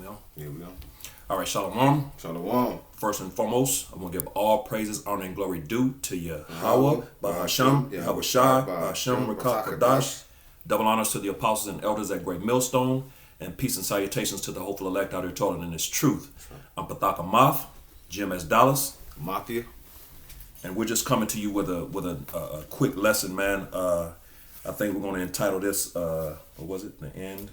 go. Here we go. All right, Shalom. Shalom. First and foremost, I'm going to give all praises, honor, and glory due to Yahweh, Bahasham, Yahweh Shai, Bahasham, Rakah, Kadash. Double honors to the apostles and elders at Great Millstone, and peace and salutations to the hopeful elect out here toiling in this truth. I'm Pathaka Moth, Jim S. Dallas. Mafia. And we're just coming to you with a quick lesson, man. I think we're going to entitle this, what was it, The End?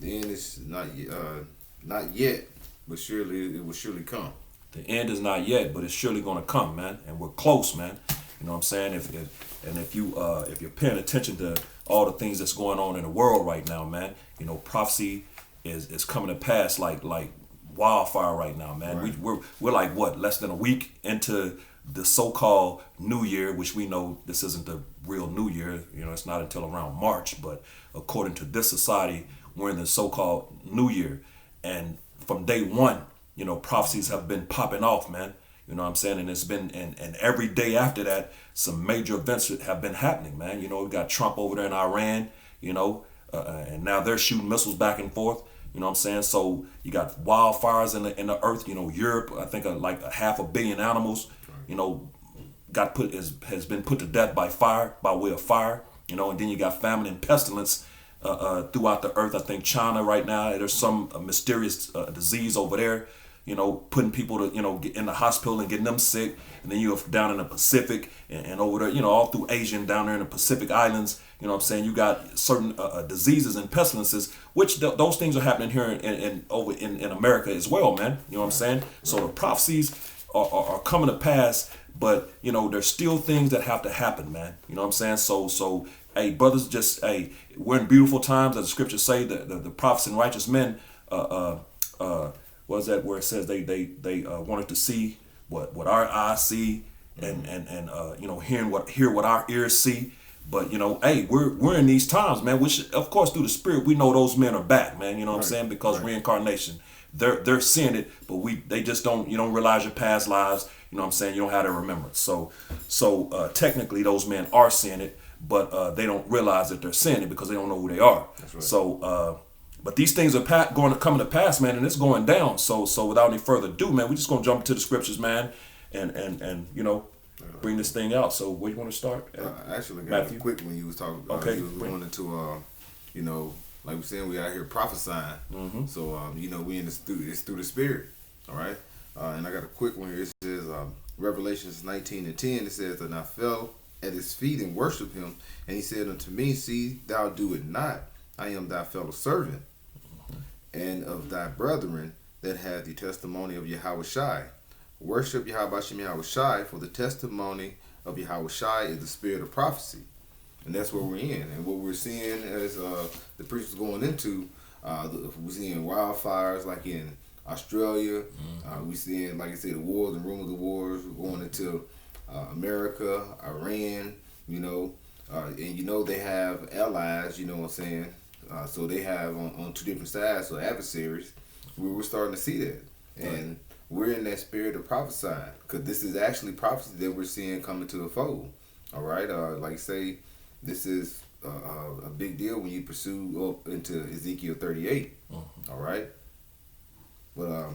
The end is not yet, but surely it will surely come. The end is not yet, but it's surely going to come, man. And we're close, man. You know what I'm saying? If you're paying attention to all the things that's going on in the world right now, man, you know, prophecy is coming to pass like wildfire right now, man. Right. We're like what, less than a week into the so-called New Year, which we know this isn't the real New Year. You know, it's not until around March, but according to this society, we're in the so-called New Year. And from day one, you know, prophecies have been popping off, man. You know what I'm saying? And it's been, and every day after that, some major events have been happening, man. You know, we got Trump over there in Iran, you know, and now they're shooting missiles back and forth. You know what I'm saying? So you got wildfires in the earth. You know, Europe, I think like 500 million animals, you know, has been put to death by fire, by way of fire. You know, and then you got famine and pestilence throughout the earth. I think China right now, there's some mysterious disease over there, you know, putting people to, you know, get in the hospital and getting them sick. And then you're down in the Pacific and over there, you know, all through Asia and down there in the Pacific Islands, you know what I'm saying? You got certain diseases and pestilences, which those things are happening here over in America as well, man. You know what I'm saying? So the prophecies are coming to pass, but, you know, there's still things that have to happen, man. You know what I'm saying? So hey, brothers, we're in beautiful times, as the scriptures say. The prophets and righteous men, what is that where it says they wanted to see what our eyes see, and you know, hear what our ears see. But, you know, hey, we're in these times, man. Which, of course, through the Spirit, we know those men are back, man. You know what I'm saying? Because reincarnation, they're seeing it, but they just don't. You don't realize your past lives. You know what I'm saying? You don't have to remember it. So technically, those men are seeing it, but they don't realize that they're seeing it because they don't know who they are. That's right. So, but these things are coming to pass, man, and it's going down. So without any further ado, man, we're just gonna jump into the scriptures, man, and you know, bring this thing out. So where you want to start? Actually, got Matthew? a quick when you was talking. Okay. You was going into you know, like we're saying, we out here prophesying. Mm-hmm. So you know, it's through the Spirit. All right. And I got a quick one here. It says Revelations 19:10. It says, "And I fell at his feet and worshiped him, and he said unto me, See, thou do it not. I am thy fellow servant, and of thy brethren that have the testimony of Yahweh Shai. Worship Yahweh Shem Yahweh Shai, for the testimony of Yahweh Shai is the spirit of prophecy." And that's where we're in. And what we're seeing as the preacher's going into, we're seeing wildfires like in Australia. We're seeing, like I said, the wars and rumors of wars. We're going into America, Iran, you know. And you know they have allies, you know what I'm saying? So they have on two different sides, so adversaries. We're starting to see that. And we're in that spirit of prophesying, because this is actually prophecy that we're seeing coming to the fold. All right? Like say, this is a big deal when you pursue up into Ezekiel 38. All right? But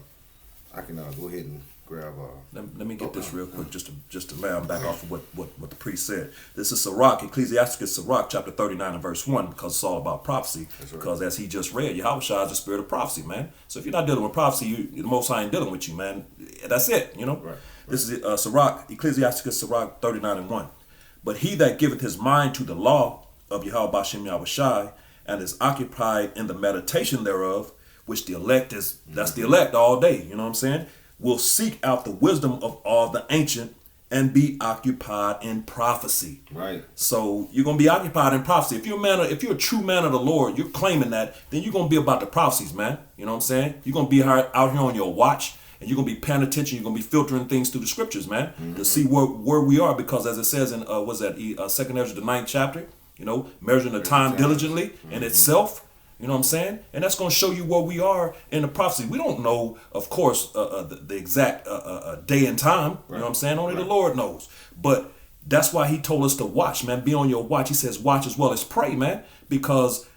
I can go ahead and grab. Let me get this real quick, just to land back off of what the priest said. This is Sirach, Ecclesiasticus Sirach, chapter 39 and verse 1, because it's all about prophecy. That's right. Because as he just read, Yahweh Shai is the spirit of prophecy, man. So if you're not dealing with prophecy, the Most High ain't dealing with you, man. That's it, you know. Right. This is Sirach, Ecclesiasticus Sirach 39 and 1. "But he that giveth his mind to the law of Yahweh Bashem Yahweh Shai, and is occupied in the meditation thereof," which the elect is, that's the elect all day, you know what I'm saying, "will seek out the wisdom of all the ancient, and be occupied in prophecy." Right. So you're gonna be occupied in prophecy. If you're a true man of the Lord, you're claiming that, then you're gonna be about the prophecies, man. You know what I'm saying? You're gonna be out here on your watch, and you're gonna be paying attention. You're gonna be filtering things through the scriptures, man, to see where we are, because as it says in Second Ezra, the 9th chapter, you know, measuring the time diligently in itself. You know what I'm saying? And that's going to show you where we are in the prophecy. We don't know, of course, the exact day and time. You know what I'm saying? Only the Lord knows. But that's why he told us to watch, man. Be on your watch. He says watch as well as pray, man. Because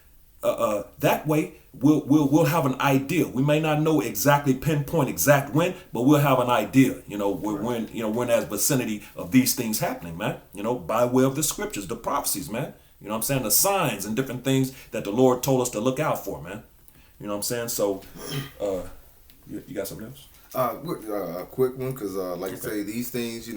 that way we'll have an idea. We may not know exactly pinpoint exact when, but we'll have an idea. When we're in that vicinity of these things happening, man. By way of the scriptures, the prophecies, man. You know what I'm saying? The signs and different things that the Lord told us to look out for, man. You know what I'm saying? So, you got something else? A quick one, because like I say, these things,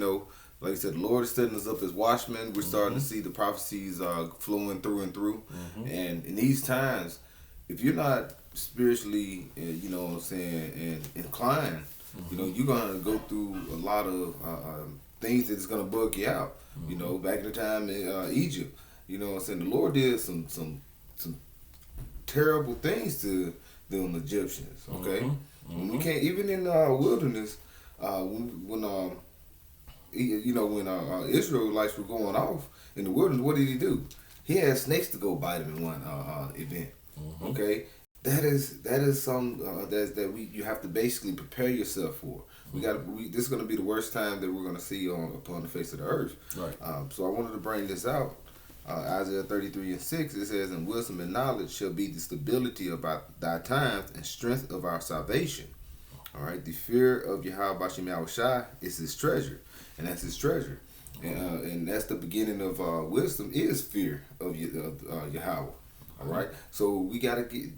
like I said, the Lord is setting us up as watchmen. We're starting to see the prophecies flowing through and through. And in these times, if you're not spiritually, what I'm saying, and inclined, you're going to go through a lot of things that's going to bug you out. Back in the time in Egypt, what I'm saying, the Lord did some terrible things to them Egyptians, okay? When we can't, even in the wilderness, when Israelites were going off in the wilderness, what did he do? He had snakes to go bite him in one event. Okay, that is some that you have to basically prepare yourself for. This is going to be the worst time that we're going to see upon the face of the earth. Right. So I wanted to bring this out. Isaiah 33:6, it says, "And wisdom and knowledge shall be the stability of thy times and strength of our salvation." All right, the fear of Yahweh Bashim Yahushai is his treasure, and that's his treasure, and that's the beginning of wisdom is fear of Yahweh. All right, so we gotta be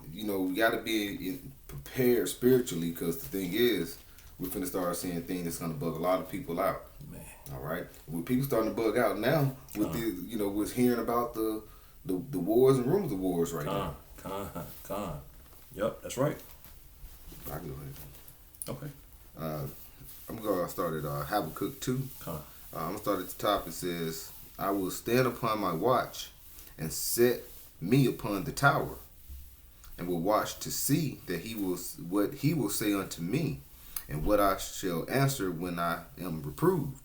prepared spiritually, because the thing is, we're finna start seeing things that's gonna bug a lot of people out. Man. All right, with people starting to bug out now with with hearing about the wars and rumors of wars right now. Yep, that's right. I can go ahead. Okay. I'm gonna start at Habakkuk 2. I'm gonna start at the top. It says, "I will stand upon my watch and set me upon the tower, and will watch to see what he will say unto me, and what I shall answer when I am reproved."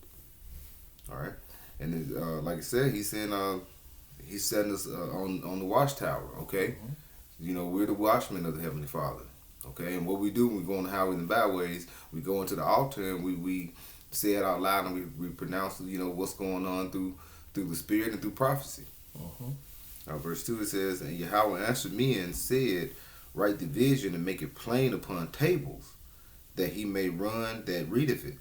All right, and like I said, he's saying he's setting us on the watchtower. Okay, we're the watchmen of the Heavenly Father. Okay, and what we do when we go on the highways and byways, we go into the altar and we say it out loud, and we pronounce what's going on through the Spirit and through prophecy. Verse 2, it says, "And Yahweh answered me and said, Write the vision and make it plain upon tables, that he may run that readeth it."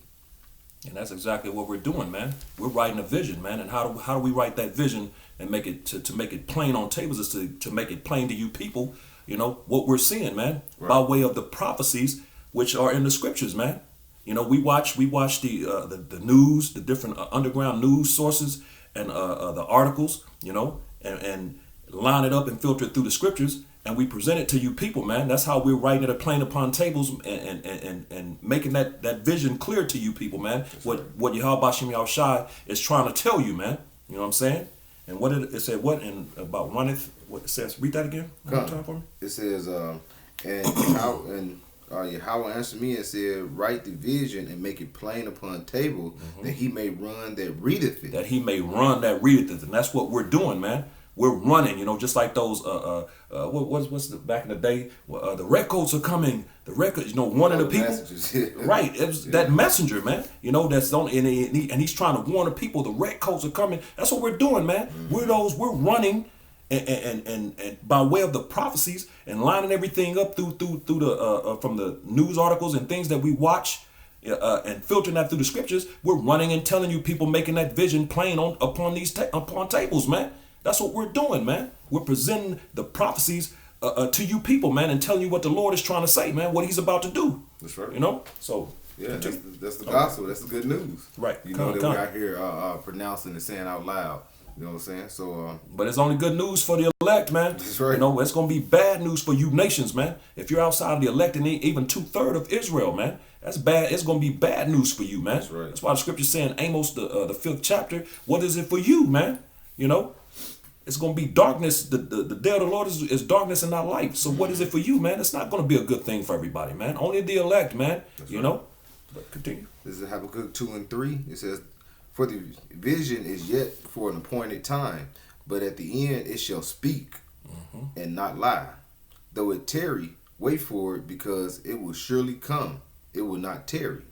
And that's exactly what we're doing, man. We're writing a vision, man. And how do we write that vision and make it to make it plain on tables is to make it plain to you people, what we're seeing, man, right, by way of the prophecies which are in the scriptures, man. We watch the news, the different underground news sources and the articles, and line it up and filter it through the scriptures, and we present it to you people, man. That's how we're writing it plain upon tables and making that vision clear to you people, man. That's what Yahweh Bashim Yahushai is trying to tell you, man. You know what I'm saying? And what did it say? What in about runneth? What it says? Read that again one more time for me. It says, Yahweh answered me and said, "Write the vision and make it plain upon table, that he may run that readeth it." That he may run that readeth it, and that's what we're doing, man. We're running, just like those. What's the back in the day? The redcoats are coming. The redcoats, one of the people, right? It was that messenger, man. That's on, and he's trying to warn the people. The redcoats are coming. That's what we're doing, man. We're running. And by way of the prophecies and lining everything up through the from the news articles and things that we watch and filtering that through the scriptures, we're running and telling you people, making that vision plain upon these upon tables, man. That's what we're doing, man. We're presenting the prophecies to you people, man, and telling you what the Lord is trying to say, man, what he's about to do. That's right. So yeah, that's the gospel. That's the good news. Right. That we're out here pronouncing and saying out loud. You know what I'm saying? So, but it's only good news for the elect, man. That's right. It's gonna be bad news for you nations, man. If you're outside of the elect and even 2/3 of Israel, man, that's bad. It's gonna be bad news for you, man. That's right. That's why the scripture's saying, Amos, the 5th chapter. What is it for you, man? It's gonna be darkness. The day of the Lord is darkness and not light. So what is it for you, man? It's not gonna be a good thing for everybody, man. Only the elect, man. That's right. But continue. This is Habakkuk 2 and 3. It says, "For the vision is yet for an appointed time, but at the end it shall speak and not lie. Though it tarry, wait for it, because it will surely come. It will not tarry."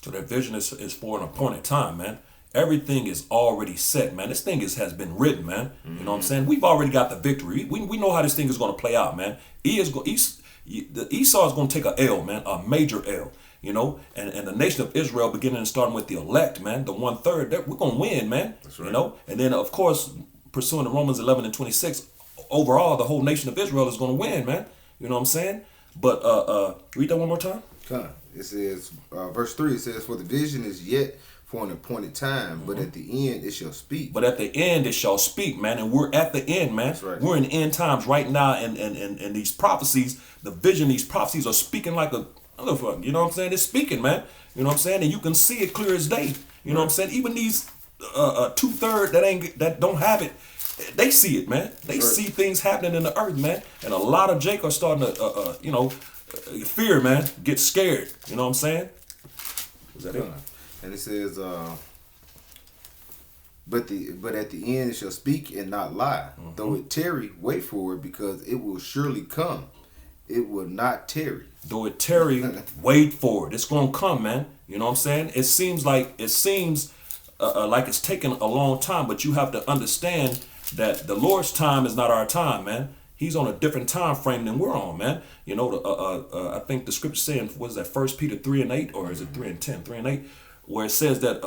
So that vision is for an appointed time, man. Everything is already set, man. This thing has been written, man. You know what I'm saying? We've already got the victory. We know how this thing is going to play out, man. Esau is going to take a L, man, a major L. You know, and the nation of Israel, beginning and starting with the elect, man, the 1/3, we're going to win, man. That's right. You know, and then, of course, pursuing the Romans 11 and 26, overall, the whole nation of Israel is going to win, man. You know what I'm saying? But read that one more time. It says, verse 3, it says, for the vision is yet for an appointed time, but at the end it shall speak. But at the end it shall speak, man. And we're at the end, man. That's right. We're in end times right now, and these prophecies, the vision, these prophecies are speaking like a motherfucker. You know what I'm saying? It's speaking, man. You know what I'm saying? And you can see it clear as day. You know what I'm saying? Even these 2/3 that don't have it, they see it, man. They see things happening in the earth, man. And a lot of Jake are starting to fear, man. Get scared. You know what I'm saying? Is that it? And it says, but at the end it shall speak and not lie. Though it tarry, wait for it, because it will surely come. It will not tarry. Though it tarry, wait for it. It's gonna come, man. You know what I'm saying? It seems like it's taken a long time, but you have to understand that the Lord's time is not our time, man. He's on a different time frame than we're on, man. You know, I think the scripture saying, what is that? 1 Peter 3:8, or is it 3:10? 3:8, where it says that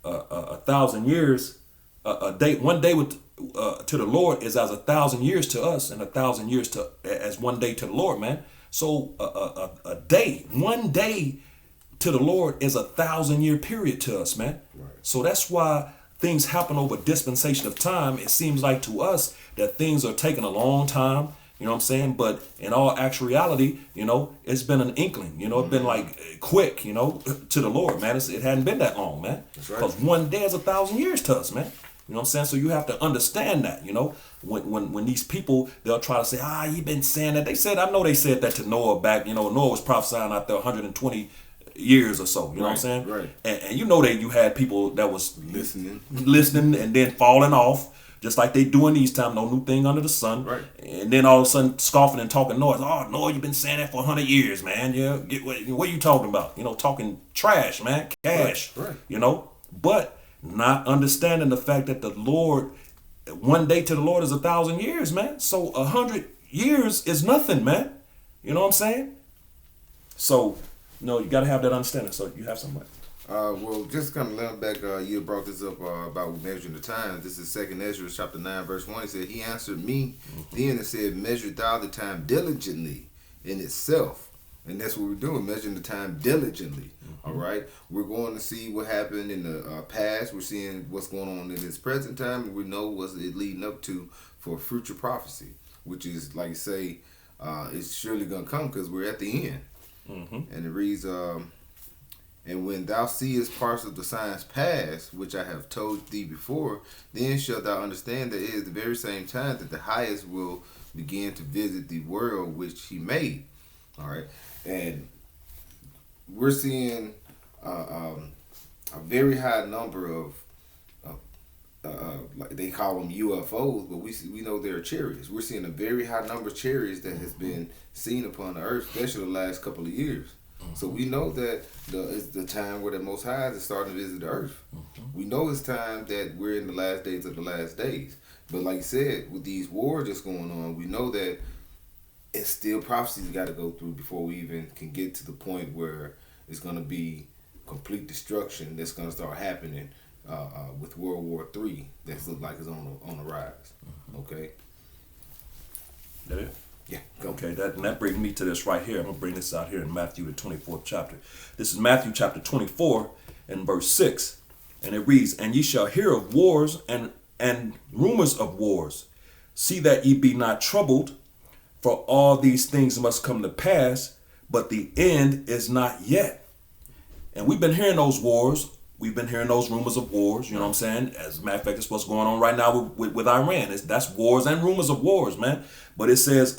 1,000 years, one day to the Lord is as 1,000 years to us, and 1,000 years as one day to the Lord, man. So one day to the Lord is 1,000-year period to us, man. Right. So that's why things happen over dispensation of time. It seems like to us that things are taking a long time, you know what I'm saying? But in all actuality, you know, it's been an inkling, you know, it's been like quick, you know, to the Lord, man. It hadn't been that long, man. That's right. Because one day is 1,000 years to us, man. You know what I'm saying? So you have to understand that, you know, when these people, they'll try to say, you've been saying that. I know they said that to Noah back, you know, Noah was prophesying out there 120 years or so, you know what I'm saying? Right. And you know that you had people that was Listening and then falling off, just like they do in these times, no new thing under the sun. Right. And then all of a sudden scoffing and talking noise. Oh, Noah, you've been saying that for 100 years, man. Yeah, what are you talking about? You know, talking trash, man, cash, Right. You know, but not understanding the fact that the Lord, one day to the Lord is 1,000 years, man. So 100 years is nothing, man. You know what I'm saying? So, you got to have that understanding. So you have somebody. Well, just kind of learn back, you brought this up about measuring the time. This is 2 Ezra chapter 9, verse 1. It said, he answered me then and said, measure thou the time diligently in itself. And that's what we're doing, measuring the time diligently. All right? We're going to see what happened in the past. We're seeing what's going on in this present time. And we know what's it leading up to for future prophecy, which is, like you say, it's surely going to come because we're at the end. And it reads, and when thou seest parts of the signs past, which I have told thee before, then shalt thou understand that it is the very same time that the highest will begin to visit the world which he made. All right, and we're seeing a very high number of like they call them UFOs, but we know they're chariots. We're seeing a very high number of chariots that has been seen upon the earth, especially the last couple of years. So we know that it's the time where the Most High is starting to visit the earth. We know it's time that we're in the last days of the last days. But like you said, with these wars that's going on, we know that it's still prophecies got to go through before we even can get to the point where it's going to be complete destruction that's going to start happening with World War III. That looks like it's on the rise. Okay. That it? Yeah. Go. Okay, that brings me to this right here. I'm going to bring this out here in Matthew, the 24th chapter. This is Matthew chapter 24 and verse 6. And it reads, and ye shall hear of wars and rumors of wars. See that ye be not troubled, for all these things must come to pass, but the end is not yet. And we've been hearing those wars. We've been hearing those rumors of wars, you know what I'm saying? As a matter of fact, that's what's going on right now with Iran. That's wars and rumors of wars, man. But it says,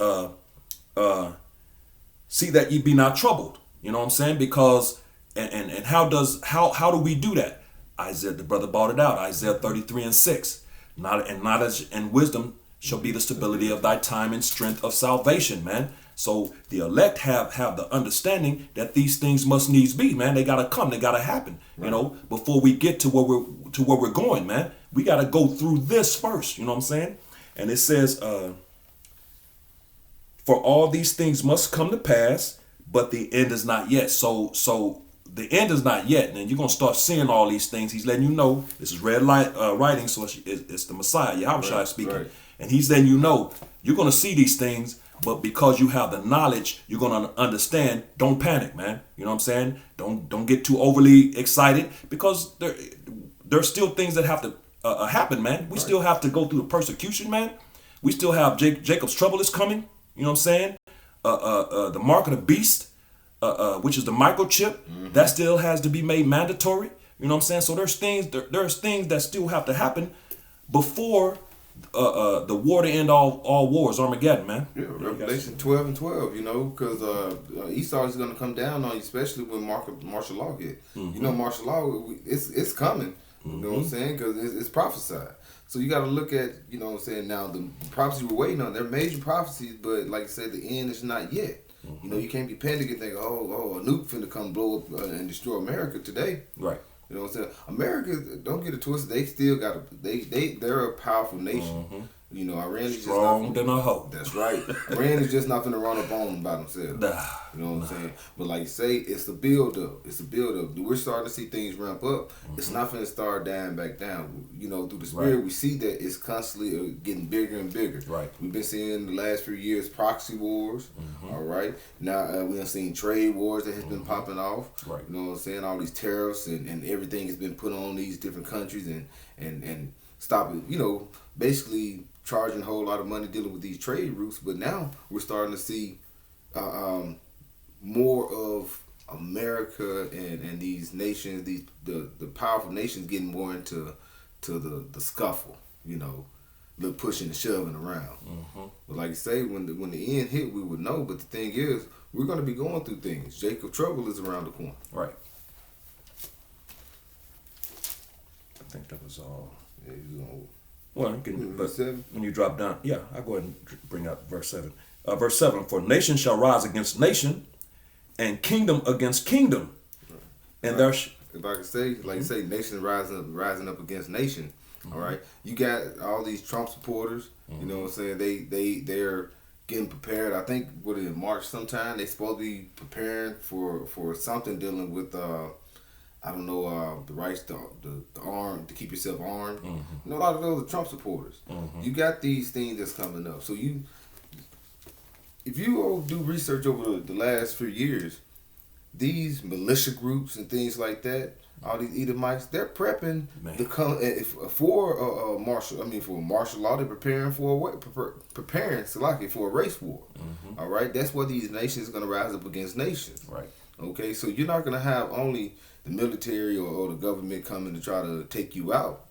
see that ye be not troubled. You know what I'm saying? Because, and how do we do that? Isaiah, the brother brought it out, Isaiah 33 and 6. Not as in wisdom shall be the stability of thy time and strength of salvation, man. So the elect have the understanding that these things must needs be, man. They gotta come, they gotta happen, you know, before we get to where we're going, man. We gotta go through this first, you know what I'm saying? And it says, for all these things must come to pass, but the end is not yet. So the end is not yet, and you're gonna start seeing all these things. He's letting you know this is red light writing, so it's the Messiah, Yahushua speaking, and he's letting you know you're gonna see these things. But because you have the knowledge, you're gonna understand. Don't panic, man. You know what I'm saying? Don't get too overly excited, because there's still things that have to happen, man. We still have to go through the persecution, man. We still have Jacob's trouble is coming. You know what I'm saying? The mark of the beast, which is the microchip, that still has to be made mandatory. You know what I'm saying? So there's things that still have to happen before the war to end all wars, Armageddon, man. Yeah, Revelation 12 and 12, you know, because Esau is going to come down on you, especially when martial law hit. You know, martial law, it's coming. You know what I'm saying? Because it's prophesied. So you got to look at, you know what I'm saying, now the prophecies we're waiting on, they're major prophecies, but like I said, the end is not yet. You know, you can't be panicked and think, oh, a nuke finna come blow up and destroy America today. Right. You know what I'm saying? America, don't get it twisted. They still got they're a powerful nation. You know, Iran is strong than a hoe. That's right. Iran is just not gonna run up on them by themselves. You know what I'm saying? But like you say, it's the build up. It's the build up. We're starting to see things ramp up. It's not gonna start dying back down. You know, through the spirit, we see that it's constantly getting bigger and bigger. Right. We've been seeing the last few years proxy wars. All right. Now we have seen trade wars that has been popping off. Right. You know what I'm saying? All these tariffs and everything has been put on these different countries and stopping. You know, basically charging a whole lot of money dealing with these trade routes, but now we're starting to see more of America and these nations, the powerful nations getting more into the scuffle, you know, the pushing and shoving around. But like you say, when the end hit, we would know. But the thing is, we're going to be going through things. Jacob's trouble is around the corner. Right. I think that was all. Yeah, well, you can, but 7? when you drop down, I'll go ahead and bring up verse 7. Verse 7, for nation shall rise against nation, and kingdom against kingdom. And there if I could say, like you say, nation rising up against nation. All right, you got all these Trump supporters. You know what I'm saying? They're getting prepared. I think in March sometime they supposed to be preparing for something dealing with I don't know, the rights to the arm, to keep yourself armed. You know, a lot of those are Trump supporters. You got these things that's coming up. So if you do research over the last few years, these militia groups and things like that, all these Edomites, they're prepping to come for martial law. They're preparing for a race war. All right, that's where these nations are going to rise up against nations. Right. Okay, so you're not going to have only the military or the government coming to try to take you out.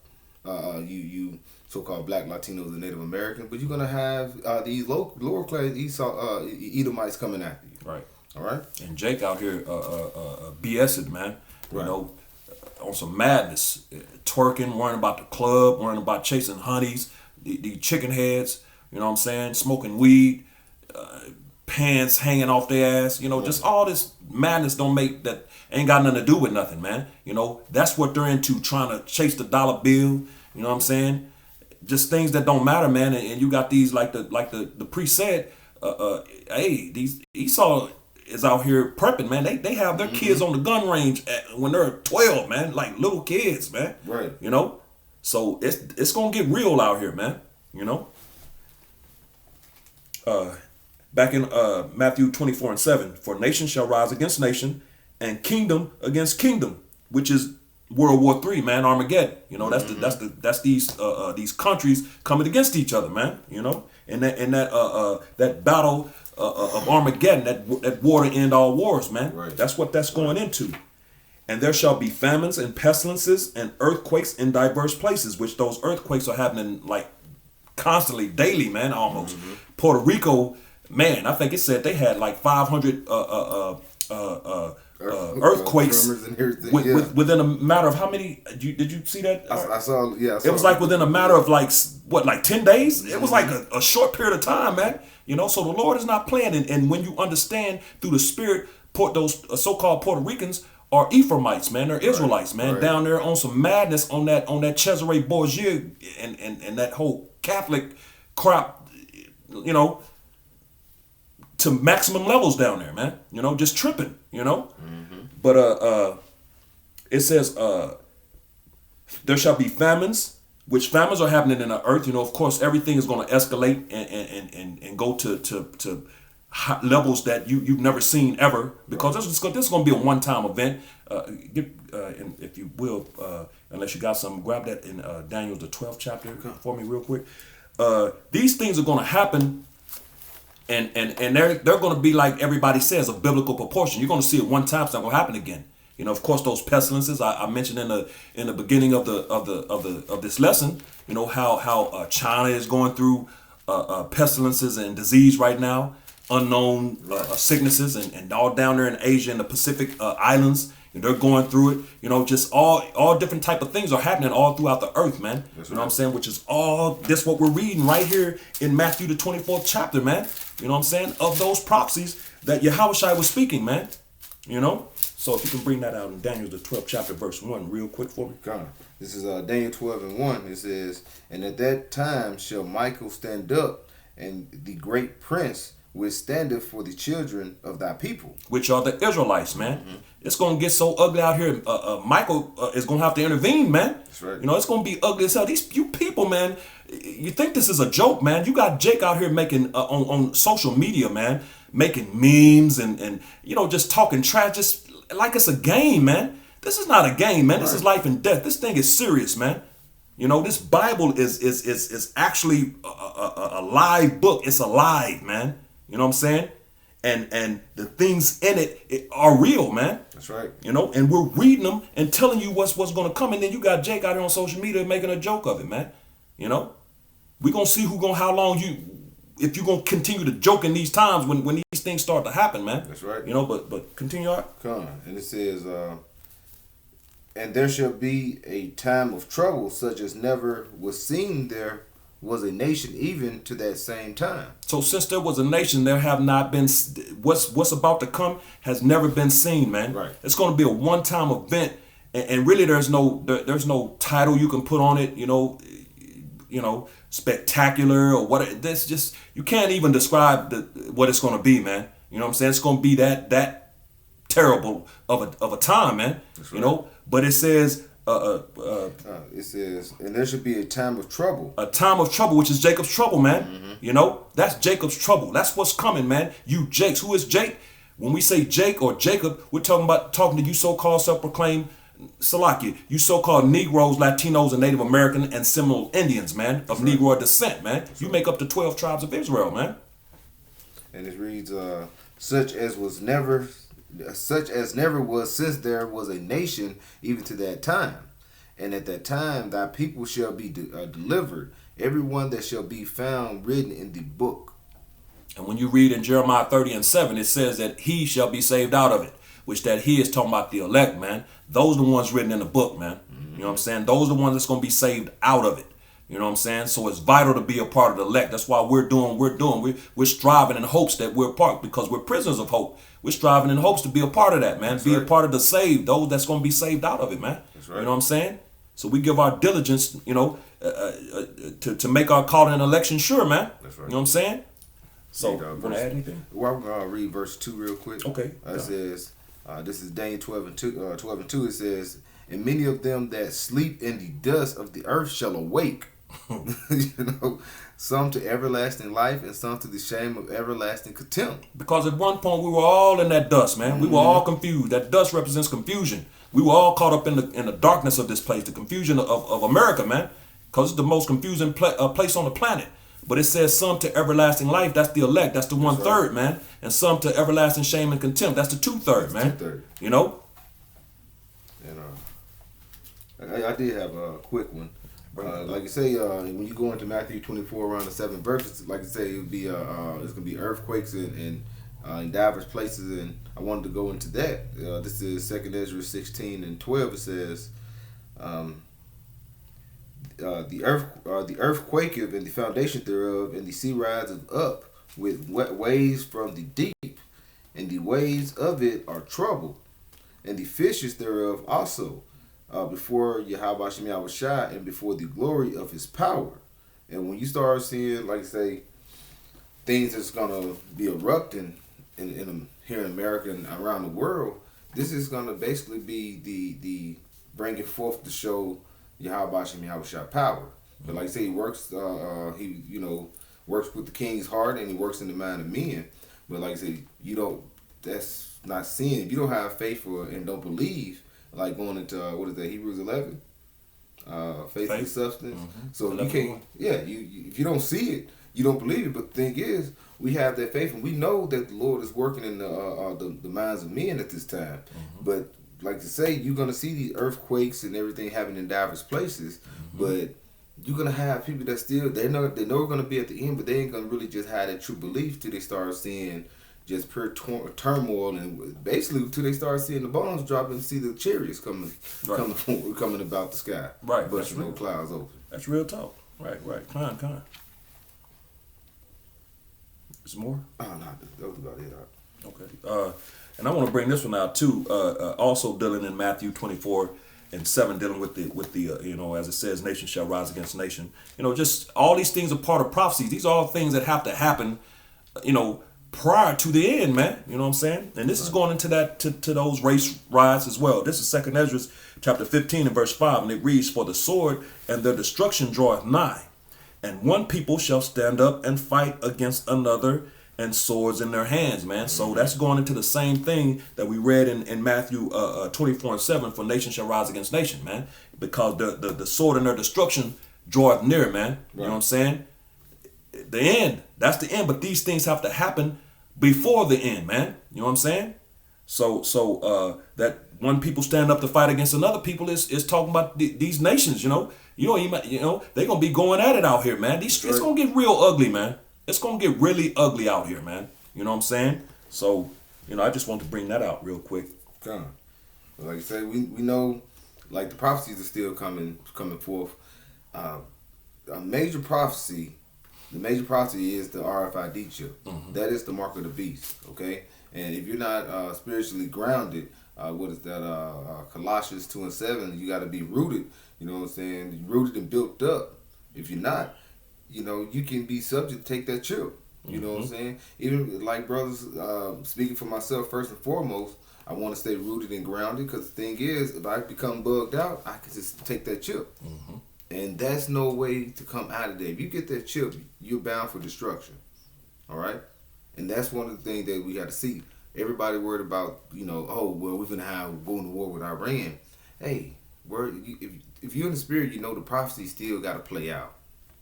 You so-called Black, Latinos, and Native Americans, but you're going to have these lower class Edomites coming after you. Right. All right. And Jake out here BSing, man. You know, on some madness, twerking, worrying about the club, worrying about chasing honeys, the chicken heads. You know what I'm saying? Smoking weed, pants hanging off their ass. You know, just all this madness that ain't got nothing to do with nothing, man. You know, that's what they're into, trying to chase the dollar bill. You know what I'm saying? Just things that don't matter, man. And you got these like the priest said. Hey, these Esau is out here prepping, man. They have their kids on the gun range when they're 12, man, like little kids, man. Right. You know, so it's gonna get real out here, man. You know. Back in Matthew 24 and 7, for nation shall rise against nation, and kingdom against kingdom, which is World War III, man, Armageddon. You know, that's these countries coming against each other, man. You know, and that battle of Armageddon, that war to end all wars, man. Right. That's what that's going into. And there shall be famines and pestilences and earthquakes in diverse places, which those earthquakes are happening like constantly, daily, man, almost. Puerto Rico, man, I think it said they had like 500 earthquakes tremors and everything. within a matter of how many? Did you see that? I saw. Yeah, I saw it was like within a matter of like 10 days. It was like a short period of time, man. So the Lord is not playing, and when you understand through the Spirit, those so-called Puerto Ricans are Ephraimites, man. They're Israelites, man, right. Down there on some madness on that Cesare Borgia and that whole Catholic crap, to maximum levels down there, man. Just tripping, But it says there shall be famines, which famines are happening in the earth. Of course, everything is going to escalate and go to levels that you've never seen ever, because this is going to be a one-time event. And if you will, unless you got something, grab that in Daniel the 12th chapter for me real quick. These things are going to happen, and they're going to be, like everybody says, a biblical proportion. You're going to see it one time. It's not going to happen again. Of course, those pestilences I mentioned in the beginning of this lesson. How China is going through pestilences and disease right now, unknown sicknesses, and all down there in Asia and the Pacific islands. They're going through it. Just all different type of things are happening all throughout the earth, man. That's what I'm saying? Which is all this what we're reading right here in Matthew the 24th chapter, man. You know what I'm saying? Of those prophecies that Yahushua was speaking, man. So if you can bring that out in Daniel the 12th chapter, verse 1, real quick for me. This is Daniel 12 and 1. It says, "And at that time shall Michael stand up, and the great prince withstandeth for the children of thy people," which are the Israelites, man. Mm-hmm. It's going to get so ugly out here. Michael is going to have to intervene, man. That's right. It's going to be ugly as hell. You people, man, you think this is a joke, man. You got Jake out here making, on social media, man, making memes and just talking trash, just like it's a game, man. This is not a game, man. Right. This is life and death. This thing is serious, man. This Bible is actually a live book. It's alive, man. You know what I'm saying? And the things in it are real, man. That's right. And we're reading them and telling you what's going to come. And then you got Jake out here on social media making a joke of it, man. We're going to see how long if you're going to continue to joke in these times when these things start to happen, man. That's right. But continue on. Come on. And it says, "And there shall be a time of trouble such as never was seen there was a nation even to that same time." So since there was a nation, there have not been, what's about to come has never been seen, man. Right. It's going to be a one-time event, and really there's no title you can put on it, spectacular or what. That's just, you can't even describe what it's going to be, man. You know what I'm saying? It's going to be that terrible of a time, man. That's right. But it says, it says, "And there should be a time of trouble." A time of trouble, which is Jacob's trouble, man. Mm-hmm. That's Jacob's trouble. That's what's coming, man. You Jakes. Who is Jake? When we say Jake or Jacob, we're talking to you so-called self-proclaimed Salakia, you so-called Negroes, Latinos, and Native American and Seminole Indians, man, of Negro descent, man. You make up the 12 tribes of Israel, man. And it reads, such as never was since there was a nation even to that time. And at that time thy people shall be delivered, every one that shall be found written in the book. And when you read in Jeremiah 30 and 7, it says that he shall be saved out of it, which that he is talking about the elect, man. Those are the ones written in the book, man. Mm-hmm. You know what I'm saying? Those are the ones that's going to be saved out of it. You know what I'm saying? So it's vital to be a part of the elect. That's why we're doing. We're striving in hopes that we're part, because we're prisoners of hope. We're striving in hopes to be a part of that, man. That's be right. A part of the saved, those that's going to be saved out of it, man. That's right. You know what I'm saying? So we give our diligence, to make our calling and election sure, man. That's right. You know what I'm saying? So, you want to add anything? Well, I'm going to read verse 2 real quick. Okay. It says, this is Daniel 12 and 2. It says, "And many of them that sleep in the dust of the earth shall awake." Some to everlasting life, and some to the shame of everlasting contempt. Because at one point we were all in that dust, man. Mm-hmm. We were all confused. That dust represents confusion. We were all caught up in the darkness of this place, the confusion of America, man. Because it's the most confusing place on the planet. But it says some to everlasting life. That's the elect. That's the 1/3, man. And some to everlasting shame and contempt. That's the 2/3, man. 2/3. You know. And I did have a quick one. Like you say, when you go into Matthew 24 around the 7 verses, like you say, it'll be it's gonna be earthquakes and in diverse places, and I wanted to go into that. This is 2nd Ezra 16:12. It says, um, the earth quaketh, and the foundation thereof, and the sea riseth up with wet waves from the deep, and the waves of it are troubled, and the fishes thereof also, before Yahweh Shem Yahushua, and before the glory of his power. And when you start seeing, like I say, things that's gonna be erupting in here in America and around the world, this is gonna basically be the bringing forth to show Yahweh Shem Yahushua power. But like I say, he works works with the king's heart, and he works in the mind of men. But like I say, that's not sin. If you don't have faith and don't believe, like going into what is that, Hebrews 11, faith is substance. Mm-hmm. So you can't. Yeah, you if you don't see it, you don't believe it. But the thing is, we have that faith, and we know that the Lord is working in the minds of men at this time. Mm-hmm. But like to say, you're gonna see these earthquakes and everything happening in diverse places, mm-hmm. but you're gonna have people that still they know we're gonna be at the end, but they ain't gonna really just have that true belief till they start seeing just pure turmoil, and basically till they start seeing the bombs dropping and see the chariots coming about the sky. Right, but no clouds open. That's real talk. Right. Kind. Is more? Oh no, that was about it. Okay. And I want to bring this one out too. Also dealing in Matthew 24:7, dealing with the as it says, nation shall rise against nation. Just all these things are part of prophecies. These are all things that have to happen, prior to the end, man. You know what I'm saying? And this is going into that to those race riots as well. This is 2nd Ezra chapter 15 and verse 5, and it reads, "For the sword and their destruction draweth nigh, and one people shall stand up and fight against another, and swords in their hands," man. Mm-hmm. So that's going into the same thing that we read in Matthew 24:7, "For nation shall rise against nation," man. Because the sword and their destruction draweth near, man. Right. You know what I'm saying? The end. That's the end. But these things have to happen before the end, man. You know what I'm saying? So that one people stand up to fight against another people is talking about these nations. They're gonna be going at it out here, man. It's gonna get real ugly, man. It's gonna get really ugly out here, man. You know what I'm saying? So, I just want to bring that out real quick. Well, like I said, we know, like, the prophecies are still coming forth. A major prophecy. The major prophecy is the RFID chip. Mm-hmm. That is the mark of the beast. Okay, and if you're not spiritually grounded, what is that? Colossians 2:7. You got to be rooted. You know what I'm saying? Rooted and built up. If you're not, you can be subject to take that chip. You know what I'm saying? Even like brothers, speaking for myself first and foremost, I want to stay rooted and grounded, because the thing is, if I become bugged out, I can just take that chip. Mm-hmm. And that's no way to come out of there. If you get that chip, you're bound for destruction. All right? And that's one of the things that we got to see. Everybody worried about, we're going to go into war with Iran. Hey, if you're in the spirit, the prophecy still got to play out.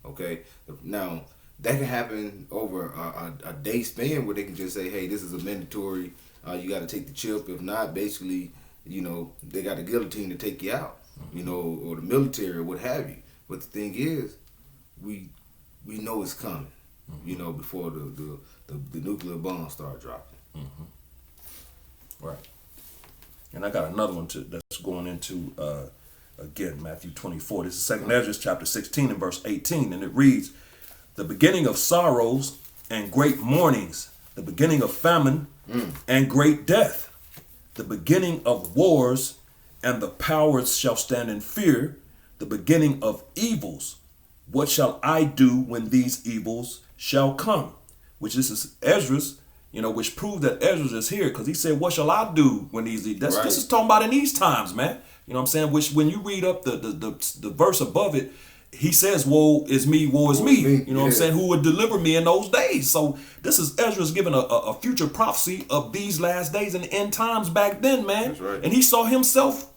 Okay? Now, that can happen over a day span where they can just say, hey, this is a mandatory, you got to take the chip. If not, basically, they got a guillotine to take you out. Or the military or what have you. But the thing is, we know it's coming. Mm-hmm. Before the nuclear bombs start dropping. Mm-hmm. Right. And I got another one that's going into again Matthew 24. This is 2nd Ezra chapter 16 and verse 18, and it reads, "The beginning of sorrows and great mournings, the beginning of famine and great death, the beginning of wars, and the powers shall stand in fear, the beginning of evils. What shall I do when these evils shall come?" Which this is Ezra's, which proved that Ezra is here, because he said, "What shall I do when these evils?" This is talking about in these times, man. You know what I'm saying? Which when you read up the verse above it, he says, "Woe is me, woe is me." You know what I'm saying? Who would deliver me in those days? So this is Ezra's giving a future prophecy of these last days and end times back then, man. That's right. And he saw himself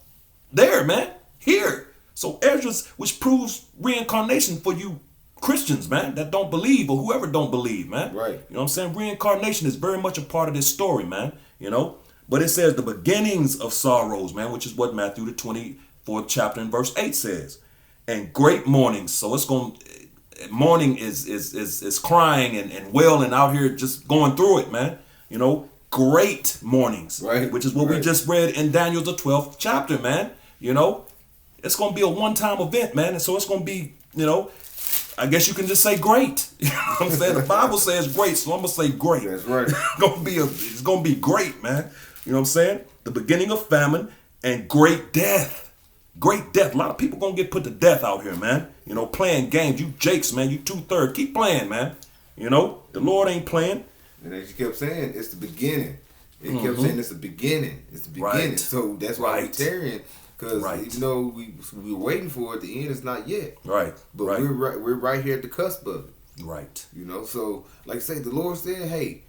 there, man, here. So Ezra's, which proves reincarnation for you Christians, man, that don't believe, or whoever don't believe, man. Right. You know what I'm saying? Reincarnation is very much a part of this story, man. But it says the beginnings of sorrows, man, which is what Matthew the 24th chapter and verse 8 says. And great mournings. So mourning is crying and wailing out here, just going through it, man. great mornings, Right. which is what we just read in Daniel the 12th chapter, man. It's going to be a one-time event, man. And so it's going to be, I guess you can just say great. You know what I'm saying? The Bible says great, so I'm going to say great. That's right. It's going to be great, man. You know what I'm saying? The beginning of famine and great death. Great death. A lot of people going to get put to death out here, man. Playing games. You jakes, man. You 2/3. Keep playing, man. The Lord ain't playing. And as you kept saying, it's the beginning. It kept saying it's the beginning. It's the beginning. Right. So that's why we're tarrying. Because even though we're waiting for it, the end is not yet. Right. But we're right here at the cusp of it. Right. So like I say, the Lord said, hey,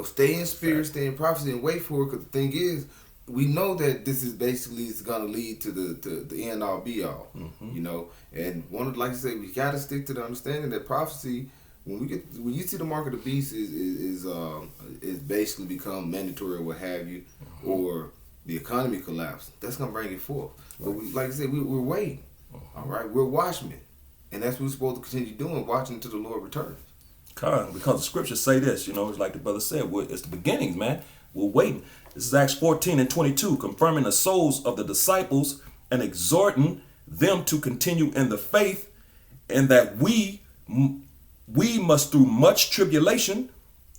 stay in spirit, stay in prophecy, and wait for it. Because the thing is, we know that this is basically it's gonna lead to the end all be all. And like I say, we gotta stick to the understanding that prophecy. When you see the mark of the beast is basically become mandatory or what have you, or the economy collapse, that's gonna bring it forth. But like I said, we're waiting. All right, we're watchmen, and that's what we're supposed to continue doing, watching until the Lord returns. Because the scriptures say this, it's like the brother said, it's the beginnings, man. We're waiting. This is Acts 14:22, confirming the souls of the disciples and exhorting them to continue in the faith, and that we must through much tribulation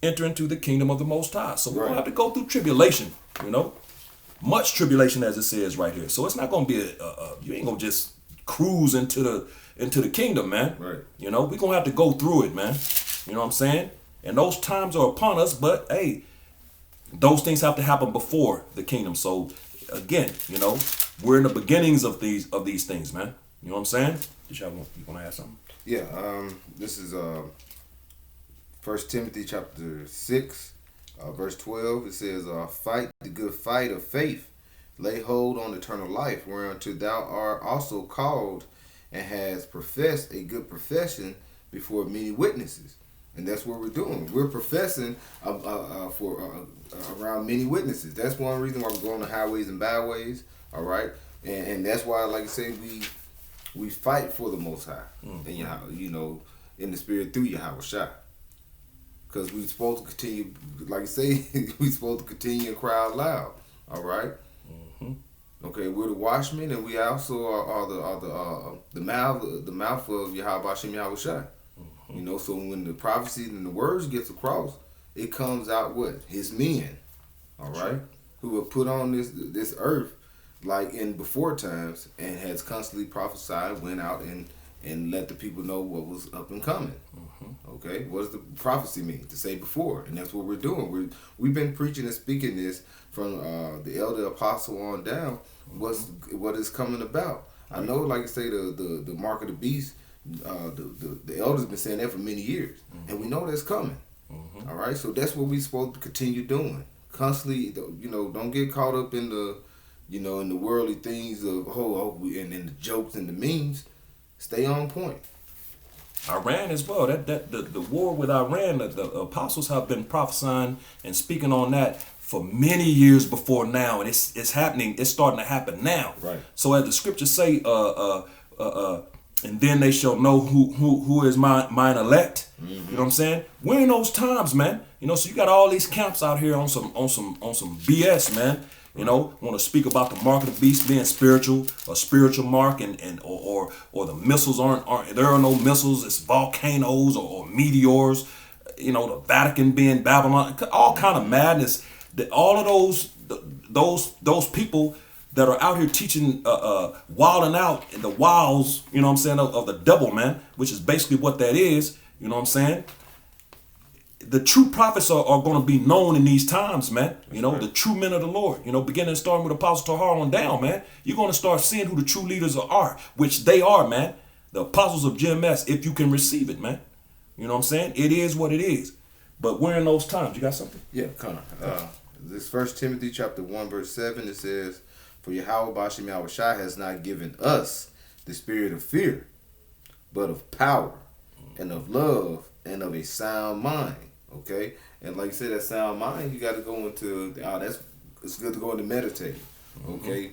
enter into the kingdom of the Most High. So we're going to have to go through tribulation, much tribulation, as it says right here. So it's not going to be you ain't going to just cruise into the kingdom, man. Right. We're going to have to go through it, man. You know what I'm saying? And those times are upon us, but hey, those things have to happen before the kingdom. So again, we're in the beginnings of these things, man. You know what I'm saying? You want to add something? Yeah, this is 1 Timothy chapter 6, verse 12. It says, fight the good fight of faith, lay hold on eternal life, whereunto thou art also called, and has professed a good profession before many witnesses. And that's what we're doing. We're professing for around many witnesses. That's one reason why we go on the highways and byways, all right? And that's why, like I say, we fight for the Most High, and in the spirit through Yahweh Shai. Because we're supposed to continue, like I say, we're supposed to continue and cry out loud. All right. Okay, we're the watchmen, and we also are the mouth of Yahweh Shem Yahweh Shai. So when the prophecies and the words gets across, it comes out what? His men. All right, who were put on this earth like in before times, and has constantly prophesied, went out and let the people know what was up and coming. Okay, what does the prophecy mean? To say before, and that's what we're doing. We've been preaching and speaking this from the elder apostle on down. What is coming about? I know, like I say, the mark of the beast. The elders been saying that for many years, and we know that's coming. All right, so that's what we're supposed to continue doing constantly. Don't get caught up in the in the worldly things of and the jokes and the memes. Stay on point. Iran as well. The war with Iran, the apostles have been prophesying and speaking on that for many years before now, and it's happening. It's starting to happen now. Right. So as the scriptures say, and then they shall know who is mine elect. You know what I'm saying? We're in those times, man. So you got all these camps out here on some BS, man. Want to speak about the mark of the beast being spiritual, a spiritual mark, or the missiles aren't there are no missiles. It's volcanoes or meteors. The Vatican being Babylon, all kind of madness. All of those people that are out here teaching, wilding out in the wiles, of the devil, man, which is basically what that is. You know what I'm saying? The true prophets are going to be known in these times, man. The true men of the Lord. Beginning and starting with Apostle Tarry on down, man. You're going to start seeing who the true leaders are, which they are, man. The apostles of GMS, if you can receive it, man. You know what I'm saying? It is what it is. But we're in those times. You got something? Yeah, Connor. This 1 Timothy chapter 1, verse 7, it says, for Yahweh Bashem Yahweh Shai has not given us the spirit of fear, but of power and of love and of a sound mind. Okay, and like you said, that sound mind, you got to go into. It's good to go into meditating. Okay,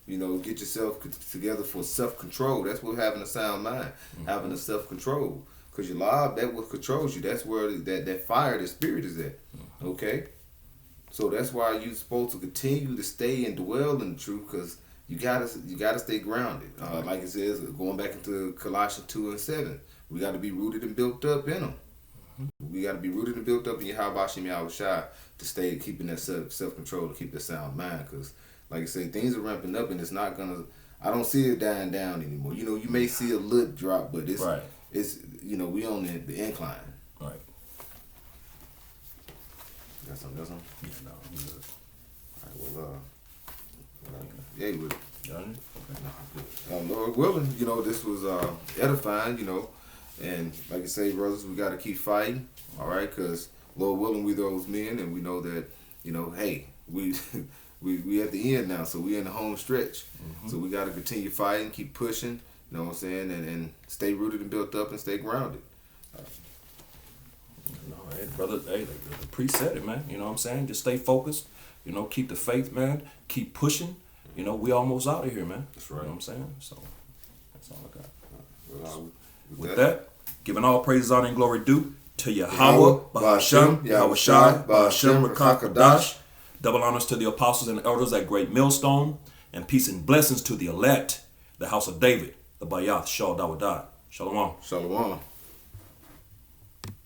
get yourself together for self-control. That's what having a sound mind, having a self-control. Because your life, that what controls you. That's where that fire, the spirit is at. Okay, So that's why you're supposed to continue to stay and dwell in the truth, because you gotta stay grounded. Like it says, going back into Colossians 2:7, we got to be rooted and built up in them. We got to be rooted and built up in Yahweh Shem Yahweh Shai to stay keeping that self control, to keep that sound mind. Because, like I say, things are ramping up, and it's not gonna. I don't see it dying down anymore. You know, you may see a little drop, but it's we on the incline. Right. Got something else on? Yeah, no, I'm good. All right, yeah, you with it. Done? Okay. Lord willing, this was edifying, and like I say, brothers, we got to keep fighting, all right, because Lord willing, we those men, and we know that, hey, we we at the end now, so we in the home stretch, so we got to continue fighting, keep pushing, you know what I'm saying, and stay rooted and built up and stay grounded. No, hey, brother, hey, the priest said it, man. You know what I'm saying? Just stay focused. Keep the faith, man. Keep pushing. We almost out of here, man. That's right. You know what I'm saying? So that's all I got. With that, giving all praises, honor, and glory due to Yahweh, Bahashem, Yahweh Shai, Bahashem, Rakakadash. Double honors to the apostles and elders at Great Millstone, and peace and blessings to the elect, the house of David, the Bayath, Shal Dawadah. Shalom. Shalom.